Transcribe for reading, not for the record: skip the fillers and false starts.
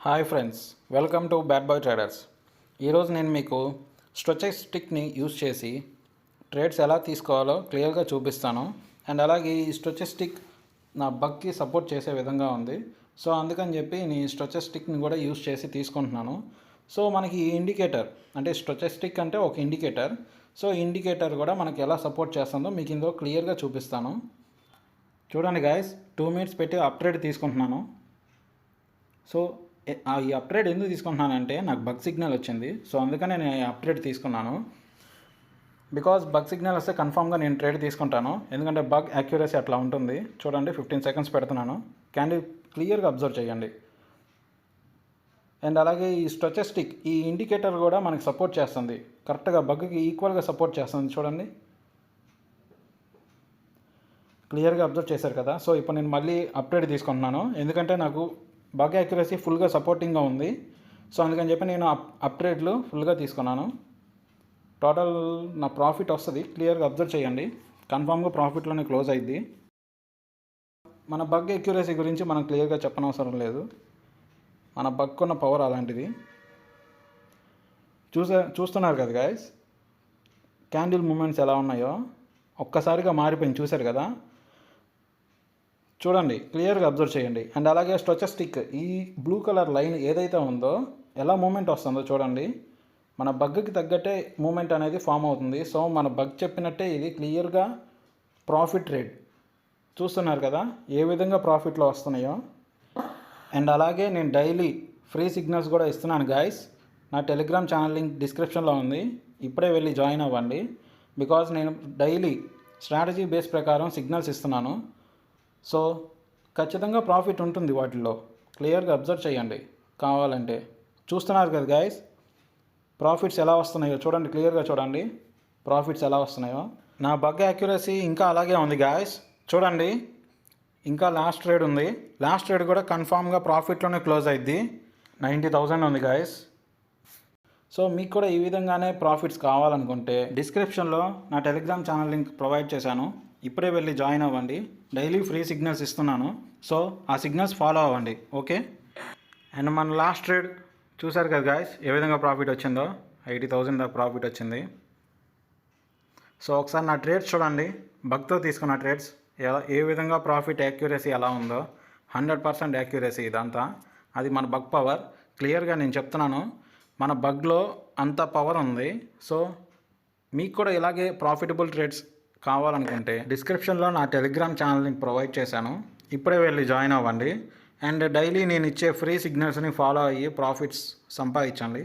Hi friends, welcome to bad boy traders. ఈరోజు నేను మీకు స్టొచెస్టిక్ని యూజ్ చేసి ట్రేడ్స్ ఎలా తీసుకోవాలో క్లియర్గా చూపిస్తాను. అండ్ అలాగే ఈ స్టొచెస్టిక్ నా బగ్కి సపోర్ట్ చేసే విధంగా ఉంది. సో అందుకని చెప్పి నేను స్టొచెస్టిక్ని కూడా యూజ్ చేసి తీసుకుంటున్నాను. సో మనకి ఈ ఇండికేటర్ అంటే స్టొచెస్టిక్ అంటే ఒక ఇండికేటర్. సో ఇండికేటర్ కూడా మనకి ఎలా సపోర్ట్ చేస్తుందో మీకు ఇందులో క్లియర్గా చూపిస్తాను. చూడండి గాయస్, 2 మినిట్స్ పెట్టి అప్ట్రేడ్ తీసుకుంటున్నాను. సో ఈ అప్గ్రేడ్ ఎందుకు తీసుకుంటున్నానంటే నాకు బగ్ సిగ్నల్ వచ్చింది. సో అందుకనే నేను ఈ అప్గ్రేడ్ తీసుకున్నాను. బికాజ్ బగ్ సిగ్నల్ వస్తే కన్ఫామ్గా నేను ట్రేడ్ తీసుకుంటాను, ఎందుకంటే బగ్ యాక్యురసీ అట్లా ఉంటుంది. చూడండి, 15 సెకండ్స్ పెడుతున్నాను. క్యాండిల్ క్లియర్గా అబ్జర్వ్ చేయండి. అండ్ అలాగే ఈ స్టొచెస్టిక్ ఈ ఇండికేటర్ కూడా మనకి సపోర్ట్ చేస్తుంది, కరెక్ట్గా బగ్కి ఈక్వల్గా సపోర్ట్ చేస్తుంది. చూడండి, క్లియర్గా అబ్జర్వ్ చేశారు కదా. సో ఇప్పుడు నేను మళ్ళీ అప్గ్రేడ్ తీసుకుంటున్నాను, ఎందుకంటే నాకు బగ్ యాక్యురసీ ఫుల్గా సపోర్టింగ్గా ఉంది. సో అందుకని చెప్పి నేను అప్గ్రేడ్లు ఫుల్గా తీసుకున్నాను. టోటల్ నా ప్రాఫిట్ వస్తుంది, క్లియర్గా అబ్జర్వ్ చేయండి. కన్ఫామ్గా ప్రాఫిట్లోనే క్లోజ్ అయింది. మన బగ్ యాక్యురసీ గురించి మనం క్లియర్గా చెప్పనవసరం లేదు, మన బగ్ ఉన్న పవర్ అలాంటిది. చూస్తున్నారు కదా గాయస్, క్యాండిల్ మూమెంట్స్ ఎలా ఉన్నాయో ఒక్కసారిగా మారిపోయింది, చూశారు కదా. చూడండి, క్లియర్గా అబ్జర్వ్ చేయండి. అండ్ అలాగే స్టొచెస్టిక్ ఈ బ్లూ కలర్ లైన్ ఏదైతే ఉందో ఎలా మూమెంట్ వస్తుందో చూడండి. మన బగ్కి తగ్గట్టే మూమెంట్ అనేది ఫామ్ అవుతుంది. సో మన బగ్ చెప్పినట్టే ఇది క్లియర్గా ప్రాఫిట్ రేట్. చూస్తున్నారు కదా ఏ విధంగా ప్రాఫిట్లో వస్తున్నాయో. అండ్ అలాగే నేను డైలీ ఫ్రీ సిగ్నల్స్ కూడా ఇస్తున్నాను గాయస్. నా టెలిగ్రామ్ ఛానల్ లింక్ డిస్క్రిప్షన్లో ఉంది, ఇప్పుడే వెళ్ళి జాయిన్ అవ్వండి. బికాజ్ నేను డైలీ స్ట్రాటజీ బేస్ ప్రకారం సిగ్నల్స్ ఇస్తున్నాను. సో ఖచ్చితంగా ప్రాఫిట్ ఉంటుంది వాటిల్లో, క్లియర్గా అబ్జర్వ్ చేయండి కావాలంటే. చూస్తున్నారు కదా గాయస్, ప్రాఫిట్స్ ఎలా వస్తున్నాయో చూడండి, క్లియర్గా చూడండి ప్రాఫిట్స్ ఎలా వస్తున్నాయో. నా బగ్ యాక్యురసీ ఇంకా అలాగే ఉంది గాయస్. చూడండి, ఇంకా లాస్ట్ ట్రేడ్ ఉంది. లాస్ట్ ట్రేడ్ కూడా కన్ఫామ్గా ప్రాఫిట్లోనే క్లోజ్ అయింది. 90,000 ఉంది గాయస్. సో మీకు కూడా ఈ విధంగానే ప్రాఫిట్స్ కావాలనుకుంటే డిస్క్రిప్షన్లో నా టెలిగ్రామ్ ఛానల్ లింక్ ప్రొవైడ్ చేశాను, ఇప్పుడే వెళ్ళి జాయిన్ అవ్వండి. డైలీ ఫ్రీ సిగ్నల్స్ ఇస్తున్నాను, సో ఆ సిగ్నల్స్ ఫాలో అవ్వండి, ఓకే. అండ్ మన లాస్ట్ ట్రేడ్ చూసారు కదా గాయస్, ఏ విధంగా ప్రాఫిట్ వచ్చిందో. 80,000 దాకా ప్రాఫిట్ వచ్చింది. సో ఒకసారి నా ట్రేడ్స్ చూడండి, బగ్తో తీసుకున్న ట్రేడ్స్ ఏ విధంగా ప్రాఫిట్ యాక్యురసీ ఎలా ఉందో. 100% యాక్యురసీ ఇదంతా. అది మన బగ్ పవర్. క్లియర్గా నేను చెప్తున్నాను, మన బగ్లో అంత పవర్ ఉంది. సో మీకు కూడా ఇలాగే ప్రాఫిటబుల్ ట్రేడ్స్ కావాలనుకుంటే డిస్క్రిప్షన్లో నా టెలిగ్రామ్ ఛానల్ లింక్ ప్రొవైడ్ చేశాను, ఇప్పుడే వెళ్ళి జాయిన్ అవ్వండి. అండ్ డైలీ నేను ఇచ్చే ఫ్రీ సిగ్నల్స్ని ఫాలో అయ్యి ప్రాఫిట్స్ సంపాదించండి.